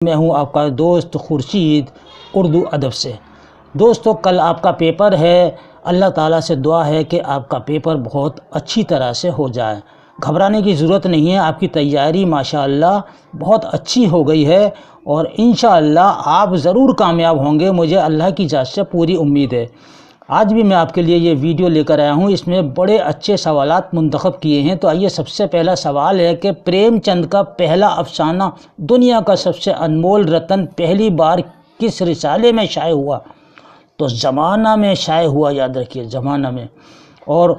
میں ہوں آپ کا دوست خورشید اردو ادب سے۔ دوستو، کل آپ کا پیپر ہے۔ اللہ تعالیٰ سے دعا ہے کہ آپ کا پیپر بہت اچھی طرح سے ہو جائے۔ گھبرانے کی ضرورت نہیں ہے، آپ کی تیاری ماشاءاللہ بہت اچھی ہو گئی ہے اور انشاءاللہ آپ ضرور کامیاب ہوں گے، مجھے اللہ کی ذات سے پوری امید ہے۔ آج بھی میں آپ کے لیے یہ ویڈیو لے کر آیا ہوں، اس میں بڑے اچھے سوالات منتخب کیے ہیں۔ تو آئیے، سب سے پہلا سوال ہے کہ پریم چند کا پہلا افسانہ دنیا کا سب سے انمول رتن پہلی بار کس رسالے میں شائع ہوا؟ تو زمانہ میں شائع ہوا، یاد رکھیے، زمانہ میں۔ اور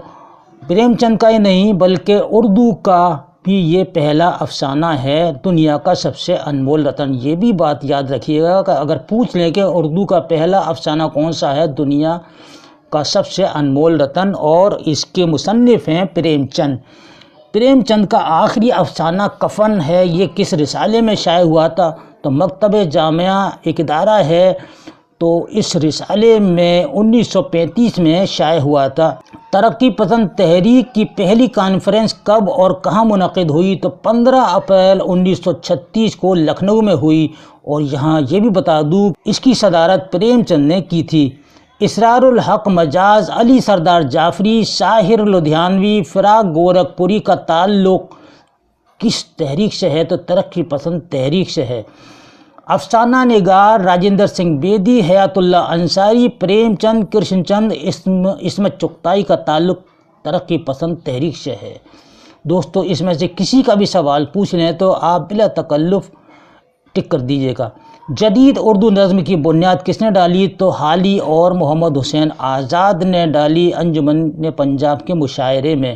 پریم چند کا ہی نہیں بلکہ اردو کا بھی یہ پہلا افسانہ ہے دنیا کا سب سے انمول رتن۔ یہ بھی بات یاد رکھیے گا کہ اگر پوچھ لیں کہ اردو کا پہلا افسانہ کون سا ہے دنیا کا سب سے انمول رتن، اور اس کے مصنف ہیں پریم چند۔ پریم چند کا آخری افسانہ کفن ہے، یہ کس رسالے میں شائع ہوا تھا؟ تو مکتبہ جامعہ ایک ادارہ ہے، تو اس رسالے میں 1935 میں شائع ہوا تھا۔ ترقی پسند تحریک کی پہلی کانفرنس کب اور کہاں منعقد ہوئی؟ تو 15 اپریل 1936 کو لکھنؤ میں ہوئی، اور یہاں یہ بھی بتا دوں اس کی صدارت پریم چند نے کی تھی۔ اسرار الحق مجاز، علی سردار جعفری، ساحر لدھیانوی، فراق گورکھپوری کا تعلق کس تحریک سے ہے؟ تو ترقی پسند تحریک سے ہے۔ افسانہ نگار راجندر سنگھ بیدی، حیات اللہ انصاری، پریم چند، کرشن چند، عصمت چغتائی کا تعلق ترقی پسند تحریک سے ہے۔ دوستو، اس میں سے کسی کا بھی سوال پوچھ لیں تو آپ بلا تکلف ٹک کر دیجیے گا۔ جدید اردو نظم کی بنیاد کس نے ڈالی؟ تو حالی اور محمد حسین آزاد نے ڈالی انجمن پنجاب کے مشاعرے میں۔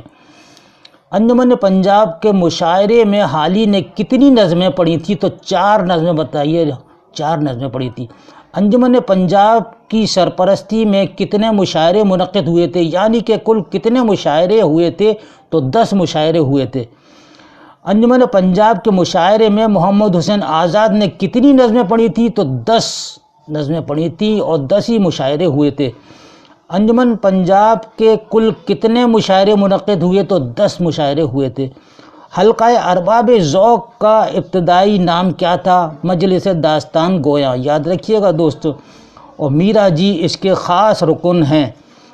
انجمن پنجاب کے مشاعرے میں حالی نے کتنی نظمیں پڑھی تھی؟ تو 4 نظمیں بتائیے، 4 نظمیں پڑھی تھی۔ انجمن پنجاب کی سرپرستی میں کتنے مشاعرے منعقد ہوئے تھے؟ یعنی کہ کل کتنے مشاعرے ہوئے تھے؟ تو 10 مشاعرے ہوئے تھے۔ انجمن پنجاب کے مشاعرے میں محمد حسین آزاد نے کتنی نظمیں پڑھی تھی؟ تو 10 نظمیں پڑھی تھیں اور 10 ہی مشاعرے ہوئے تھے۔ انجمن پنجاب کے کل کتنے مشاعرے منعقد ہوئے؟ تو 10 مشاعرے ہوئے تھے۔ حلقہ ارباب ذوق کا ابتدائی نام کیا تھا؟ مجلس داستان گویاں، یاد رکھیے گا دوستو۔ اور میرا جی اس کے خاص رکن ہیں۔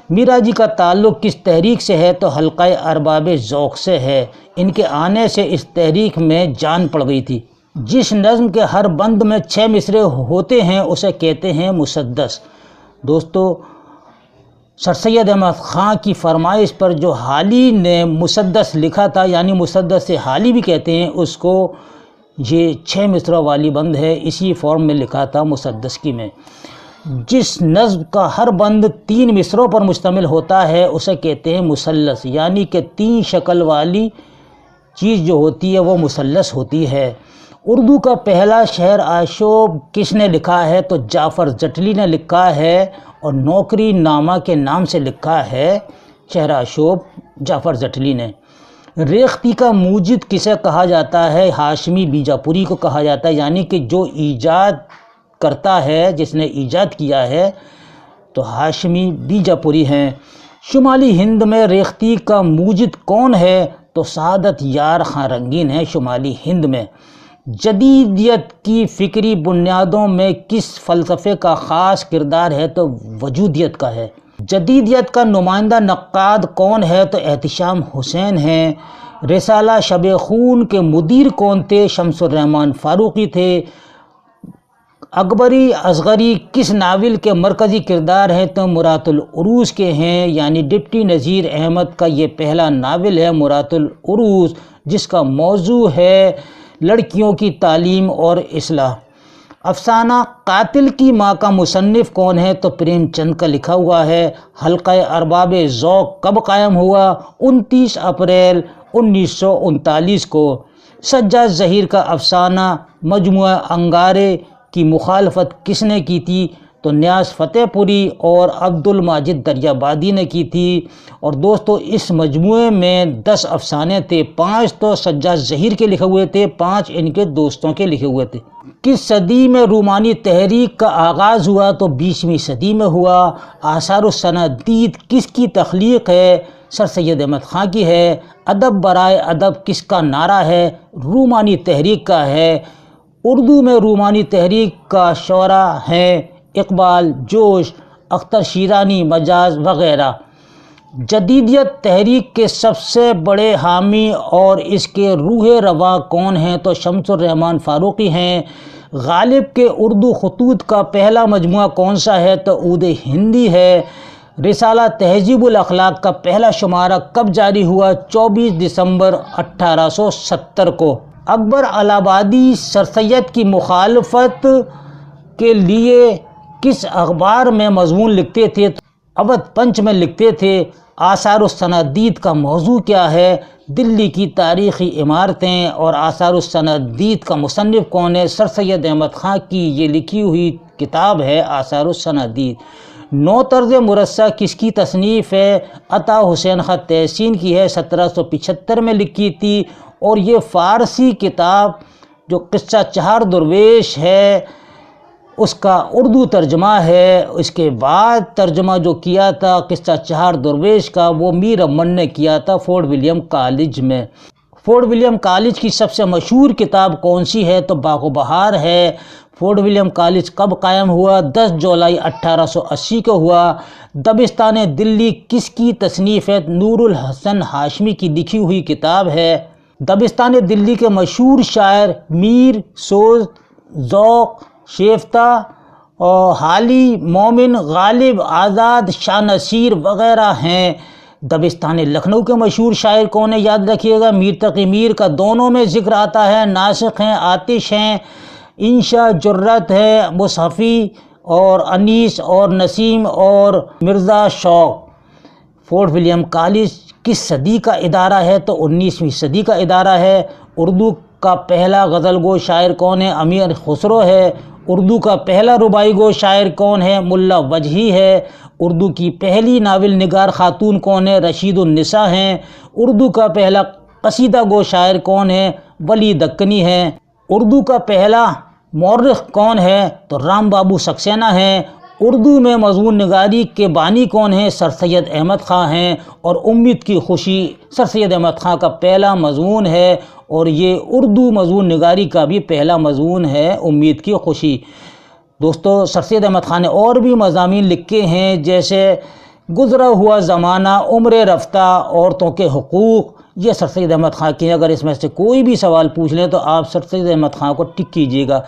میرا جی کا تعلق کس تحریک سے ہے؟ تو حلقہ ارباب ذوق سے ہے۔ ان کے آنے سے اس تحریک میں جان پڑ گئی تھی۔ جس نظم کے ہر بند میں 6 مصرعے ہوتے ہیں اسے کہتے ہیں مسدس۔ دوستو، سر سید احمد خان کی فرمائش پر جو حالی نے مسدس لکھا تھا، یعنی مسدس سے حالی بھی کہتے ہیں اس کو، یہ 6 مصرعوں والی بند ہے، اسی فارم میں لکھا تھا مسدس کی میں۔ جس نظم کا ہر بند 3 مصرعوں پر مشتمل ہوتا ہے اسے کہتے ہیں مثلث، یعنی کہ 3 شکل والی چیز جو ہوتی ہے وہ مثلث ہوتی ہے۔ اردو کا پہلا شعر آشوب کس نے لکھا ہے؟ تو جعفر جٹلی نے لکھا ہے، اور نوکری نامہ کے نام سے لکھا ہے شعر آشوب جعفر جٹلی نے۔ ریختہ کا موجد کسے کہا جاتا ہے؟ ہاشمی بیجاپوری کو کہا جاتا ہے، یعنی کہ جو ایجاد کرتا ہے، جس نے ایجاد کیا ہے، تو ہاشمی بیجاپوری ہیں۔ شمالی ہند میں ریختہ کا موجد کون ہے؟ تو سعادت یار خان رنگین ہیں شمالی ہند میں۔ جدیدیت کی فکری بنیادوں میں کس فلسفے کا خاص کردار ہے؟ تو وجودیت کا ہے۔ جدیدیت کا نمائندہ نقاد کون ہے؟ تو احتشام حسین ہیں۔ رسالہ شب خون کے مدیر کون تھے؟ شمس الرحمن فاروقی تھے۔ اکبری اصغری کس ناول کے مرکزی کردار ہیں؟ تو مرات العروض کے ہیں، یعنی ڈپٹی نذیر احمد کا یہ پہلا ناول ہے مرات العروض، جس کا موضوع ہے لڑکیوں کی تعلیم اور اصلاح۔ افسانہ قاتل کی ماں کا مصنف کون ہے؟ تو پریم چند کا لکھا ہوا ہے۔ حلقہ ارباب ذوق کب قائم ہوا؟ 29 اپریل 1939 کو۔ سجاد ظہیر کا افسانہ مجموعہ انگارے کی مخالفت کس نے کی تھی؟ تو نیاز فتح پوری اور عبد الماجد دریابادی نے کی تھی۔ اور دوستو، اس مجموعے میں 10 افسانے تھے، 5 تو سجاد ظہیر کے لکھے ہوئے تھے، 5 ان کے دوستوں کے لکھے ہوئے تھے۔ کس صدی میں رومانی تحریک کا آغاز ہوا؟ تو 20ویں صدی میں ہوا۔ آثار الصنادید کس کی تخلیق ہے؟ سر سید احمد خان کی ہے۔ ادب برائے ادب کس کا نعرہ ہے؟ رومانی تحریک کا ہے۔ اردو میں رومانی تحریک کا شعراء ہیں اقبال، جوش، اختر شیرانی، مجاز وغیرہ۔ جدیدیت تحریک کے سب سے بڑے حامی اور اس کے روح رواں کون ہیں تو شمس الرحمن فاروقی ہیں۔ غالب کے اردو خطوط کا پہلا مجموعہ کون سا ہے تو عود ہندی ہے۔ رسالہ تہذیب الاخلاق کا پہلا شمارہ کب جاری ہوا؟ 24 دسمبر 1870 کو۔ اکبر الہ آبادی سر سید کی مخالفت کے لیے کس اخبار میں مضمون لکھتے تھے؟ اودھ پنچ میں لکھتے تھے۔ آثار الصنادید کا موضوع کیا ہے؟ دلی کی تاریخی عمارتیں۔ اور آثار الصنادید کا مصنف کون ہے؟ سر سید احمد خاں کی یہ لکھی ہوئی کتاب ہے آثار الصنادید۔ نو طرز مرصع کس کی تصنیف ہے؟ عطا حسین خاں تحسین کی ہے، 1775 میں لکھی تھی۔ اور یہ فارسی کتاب جو قصہ چہار درویش ہے اس کا اردو ترجمہ ہے۔ اس کے بعد ترجمہ جو کیا تھا قصہ چہار درویش کا وہ میر امن نے کیا تھا فورٹ ولیم کالج میں۔ فورٹ ولیم کالج کی سب سے مشہور کتاب کون سی ہے تو باغ و بہار ہے۔ فورٹ ولیم کالج کب قائم ہوا؟ 10 جولائی 1880 کو ہوا۔ دبستان دلی کس کی تصنیف ہے؟ نور الحسن ہاشمی کی لکھی ہوئی کتاب ہے۔ دبستان دلی کے مشہور شاعر میر، سوز، ذوق، شیفتہ اور حالی، مومن، غالب، آزاد، شاہ نصیر وغیرہ ہیں۔ دبستان لکھنؤ کے مشہور شاعر کون ہے؟ یاد رکھیے گا میر تقی میر کا دونوں میں ذکر آتا ہے۔ ناسخ ہیں، آتش ہیں، انشا جرت ہے، مصحفی اور انیس اور نسیم اور مرزا شوق۔ فورٹ ولیم کالج کس صدی کا ادارہ ہے تو 19ویں صدی کا ادارہ ہے۔ اردو کا پہلا غزل گو شاعر کون ہے؟ امیر خسرو ہے۔ اردو کا پہلا رباعی گو شاعر کون ہے؟ ملا وجہی ہے۔ اردو کی پہلی ناول نگار خاتون کون ہے؟ رشید النساء ہیں۔ اردو کا پہلا قصیدہ گو شاعر کون ہے؟ ولی دکنی ہے۔ اردو کا پہلا مورخ کون ہے تو رام بابو سکسینہ ہیں۔ اردو میں مضمون نگاری کے بانی کون ہیں؟ سر سید احمد خاں ہیں۔ اور امید کی خوشی سر سید احمد خاں کا پہلا مضمون ہے اور یہ اردو مضمون نگاری کا بھی پہلا مضمون ہے امید کی خوشی۔ دوستو سر سید احمد خاں نے اور بھی مضامین لکھے ہیں جیسے گزرا ہوا زمانہ، عمر رفتہ، عورتوں کے حقوق، یہ سر سید احمد خاں کی۔ اگر اس میں سے کوئی بھی سوال پوچھ لیں تو آپ سر سید احمد خاں کو ٹک کیجیے گا۔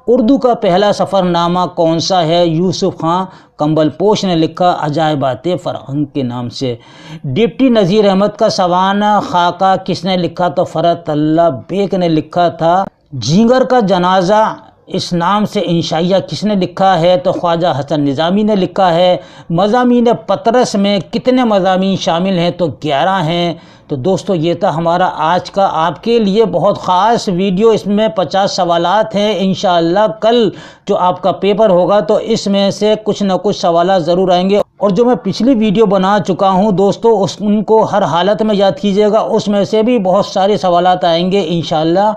اردو کا پہلا سفر نامہ کون سا ہے؟ یوسف خاں کمبل پوش نے لکھا عجائبات فرہنگ کے نام سے۔ ڈپٹی نذیر احمد کا سوانح خاکہ کس نے لکھا تو فرحت اللہ بیگ نے لکھا تھا۔ جینگر کا جنازہ اس نام سے انشائیہ کس نے لکھا ہے تو خواجہ حسن نظامی نے لکھا ہے۔ مضامین پطرس میں کتنے مضامین شامل ہیں تو 11 ہیں۔ تو دوستو یہ تھا ہمارا آج کا آپ کے لیے بہت خاص ویڈیو۔ اس میں 50 سوالات ہیں۔ انشاءاللہ کل جو آپ کا پیپر ہوگا تو اس میں سے کچھ نہ کچھ سوالات ضرور آئیں گے۔ اور جو میں پچھلی ویڈیو بنا چکا ہوں دوستو ان کو ہر حالت میں یاد کیجیے گا، اس میں سے بھی بہت سارے سوالات آئیں گے۔ انشاءاللہ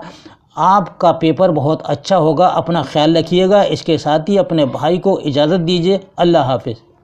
آپ کا پیپر بہت اچھا ہوگا۔ اپنا خیال رکھیے گا۔ اس کے ساتھ ہی اپنے بھائی کو اجازت دیجیے۔ اللہ حافظ۔